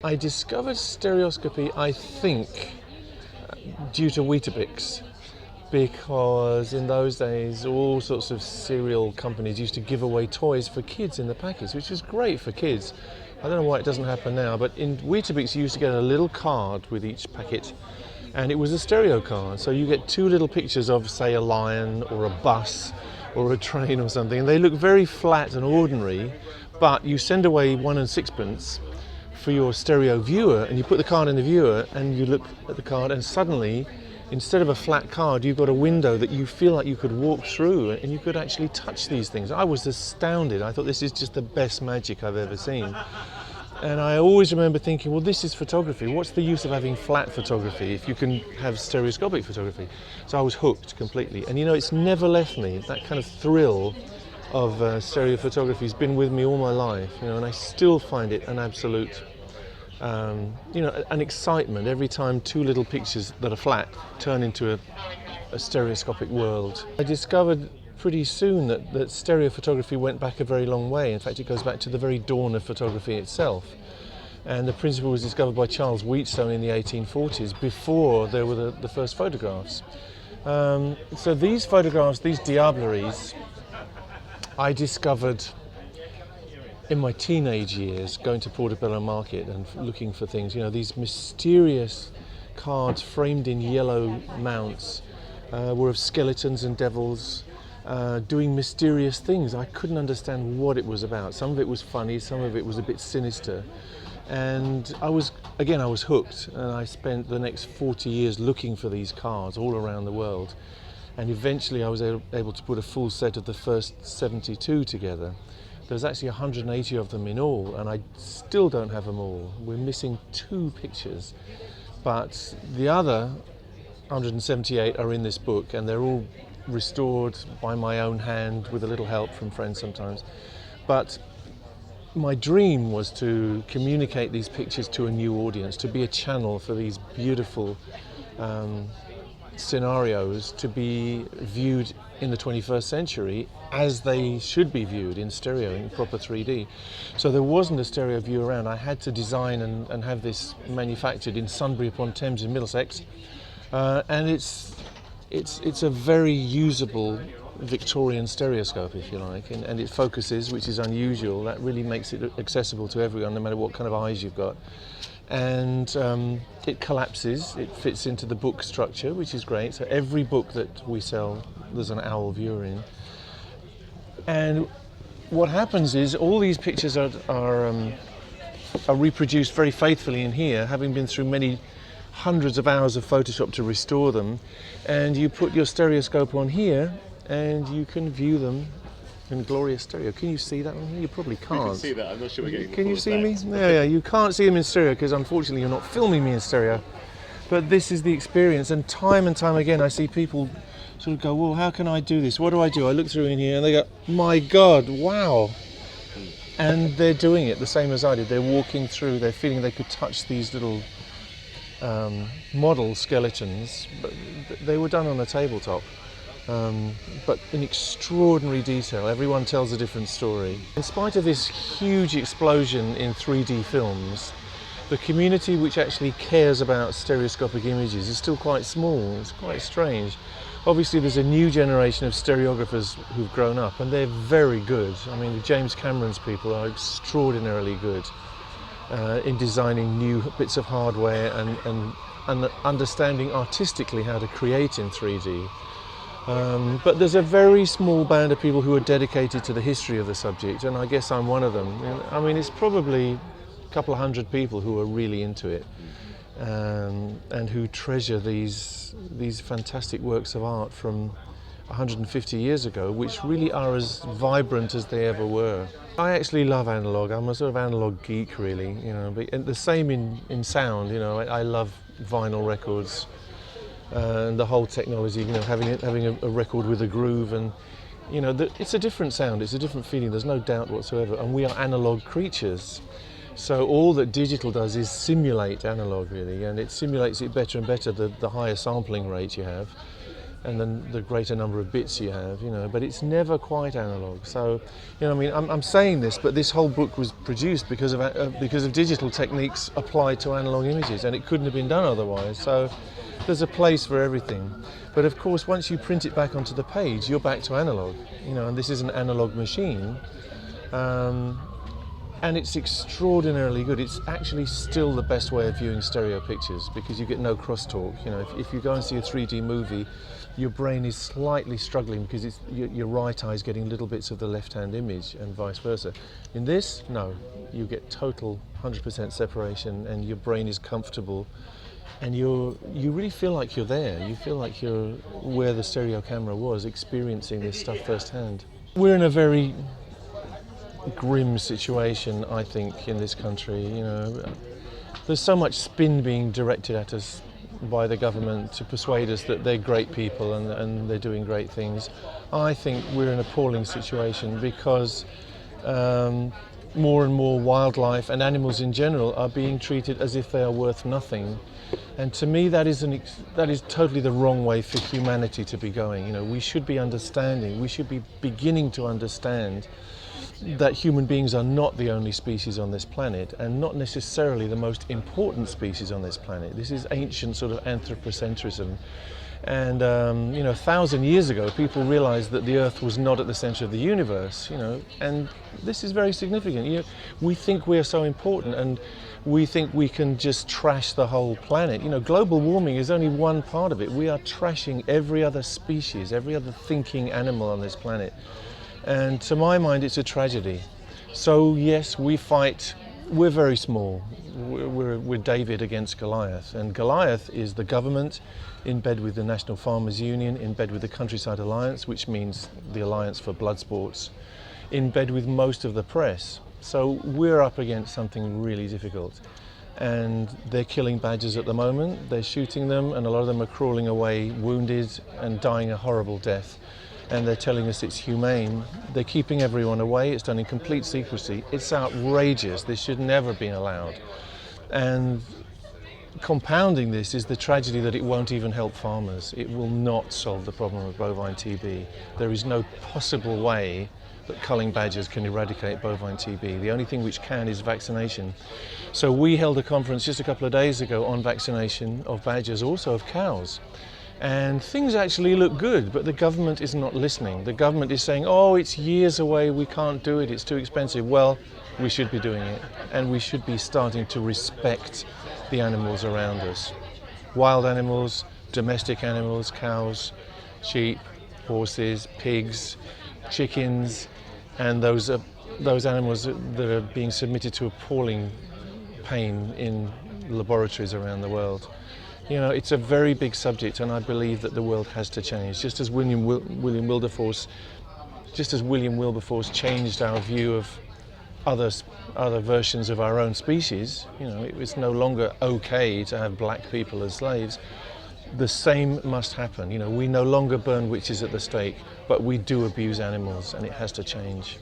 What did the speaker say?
I discovered stereoscopy, I think, due to Weetabix, because in those days all sorts of cereal companies used to give away toys for kids in the packets, which was great for kids. I don't know why it doesn't happen now, but in Weetabix you used to get a little card with each packet, and it was a stereo card, so you get two little pictures of, say, a lion or a bus or a train or something, and they look very flat and ordinary, but you send away 1 and sixpence for your stereo viewer, and you put the card in the viewer and you look at the card, and suddenly, instead of a flat card, you've got a window that you feel like you could walk through and you could actually touch these things. I was astounded. I thought, this is just the best magic I've ever seen. And I always remember thinking, well, this is photography. What's the use of having flat photography if you can have stereoscopic photography? So I was hooked completely. And it's never left me. That kind of thrill of stereo photography has been with me all my life, and I still find it an absolute an excitement every time two little pictures that are flat turn into a stereoscopic world. I discovered pretty soon that stereo photography went back a very long way. In fact, it goes back to the very dawn of photography itself. And the principle was discovered by Charles Wheatstone in the 1840s, before there were the first photographs. So these photographs, these Diableries, I discovered in my teenage years, going to Portobello Market and looking for things, these mysterious cards framed in yellow mounts were of skeletons and devils doing mysterious things. I couldn't understand what it was about. Some of it was funny, some of it was a bit sinister. And I was hooked, and I spent the next 40 years looking for these cards all around the world. And eventually I was able to put a full set of the first 72 together. There's actually 180 of them in all, and I still don't have them all. We're missing 2 pictures, but the other 178 are in this book, and they're all restored by my own hand with a little help from friends sometimes. But my dream was to communicate these pictures to a new audience, to be a channel for these beautiful scenarios to be viewed in the 21st century as they should be viewed, in stereo, in proper 3D. So there wasn't a stereo view around. I had to design and have this manufactured in Sunbury-upon-Thames in Middlesex, and it's a very usable Victorian stereoscope, if you like, and it focuses, which is unusual. That really makes it accessible to everyone, no matter what kind of eyes you've got. And it collapses, it fits into the book structure, which is great. So every book that we sell, there's an owl viewer in. And what happens is all these pictures are reproduced very faithfully in here, having been through many hundreds of hours of Photoshop to restore them. And you put your stereoscope on here and you can view them in glorious stereo. Can you see that one? You probably can't. You can see that. I'm not sure we're getting the Can you see me? effect. Yeah, you can't see them in stereo because unfortunately you're not filming me in stereo. But this is the experience, and time again I see people sort of go, well, how can I do this? What do? I look through in here and they go, my God, wow. And they're doing it the same as I did. They're walking through, they're feeling they could touch these little model skeletons, but they were done on a tabletop. But in extraordinary detail. Everyone tells a different story. In spite of this huge explosion in 3D films, the community which actually cares about stereoscopic images is still quite small. It's quite strange. Obviously there's a new generation of stereographers who've grown up, and they're very good. I mean, the James Cameron's people are extraordinarily good in designing new bits of hardware and understanding artistically how to create in 3D. But there's a very small band of people who are dedicated to the history of the subject, and I guess I'm one of them. I mean, it's probably a couple of hundred people who are really into it, and who treasure these fantastic works of art from 150 years ago, which really are as vibrant as they ever were. I actually love analogue. I'm a sort of analogue geek, really. But the same in sound. I love vinyl records. And the whole technology, having a record with a groove, and it's a different sound, it's a different feeling, there's no doubt whatsoever, and we are analogue creatures. So all that digital does is simulate analogue, really, and it simulates it better and better the higher sampling rate you have. and then the greater number of bits you have, but it's never quite analog. So, I mean, I'm saying this, but this whole book was produced because of digital techniques applied to analog images, and it couldn't have been done otherwise. So there's a place for everything. But of course, once you print it back onto the page, you're back to analog, and this is an analog machine. And it's extraordinarily good. It's actually still the best way of viewing stereo pictures because you get no crosstalk. If you go and see a 3D movie, your brain is slightly struggling because your right eye is getting little bits of the left-hand image and vice versa. In this, no, you get total 100% separation and your brain is comfortable and you really feel like you're there. You feel like you're where the stereo camera was, experiencing this stuff firsthand. We're in a very grim situation, I think, in this country. There's so much spin being directed at us by the government to persuade us that they're great people and they're doing great things. I think we're in an appalling situation because more and more wildlife and animals in general are being treated as if they are worth nothing. And to me, that is totally the wrong way for humanity to be going. We should be understanding, we should be beginning to understand that human beings are not the only species on this planet and not necessarily the most important species on this planet. This is ancient sort of anthropocentrism. And, 1,000 years ago, people realized that the Earth was not at the center of the universe, and this is very significant. We think we are so important and we think we can just trash the whole planet. Global warming is only one part of it. We are trashing every other species, every other thinking animal on this planet. And to my mind, it's a tragedy. So yes, we fight. We're very small. We're David against Goliath. And Goliath is the government in bed with the National Farmers Union, in bed with the Countryside Alliance, which means the Alliance for Blood Sports, in bed with most of the press. So we're up against something really difficult. And they're killing badgers at the moment. They're shooting them, and a lot of them are crawling away wounded and dying a horrible death. And they're telling us it's humane. They're keeping everyone away. It's done in complete secrecy. It's outrageous. This should never have been allowed. And compounding this is the tragedy that it won't even help farmers. It will not solve the problem of bovine TB. There is no possible way that culling badgers can eradicate bovine TB. The only thing which can is vaccination. So we held a conference just a couple of days ago on vaccination of badgers, also of cows. And things actually look good, but the government is not listening. The government is saying, oh, it's years away, we can't do it, it's too expensive. Well, we should be doing it, and we should be starting to respect the animals around us. Wild animals, domestic animals, cows, sheep, horses, pigs, chickens, and those animals that are being submitted to appalling pain in laboratories around the world. It's a very big subject, and I believe that the world has to change. Just as William Wilberforce changed our view of other versions of our own species, it was no longer okay to have black people as slaves. The same must happen. We no longer burn witches at the stake, but we do abuse animals, and it has to change.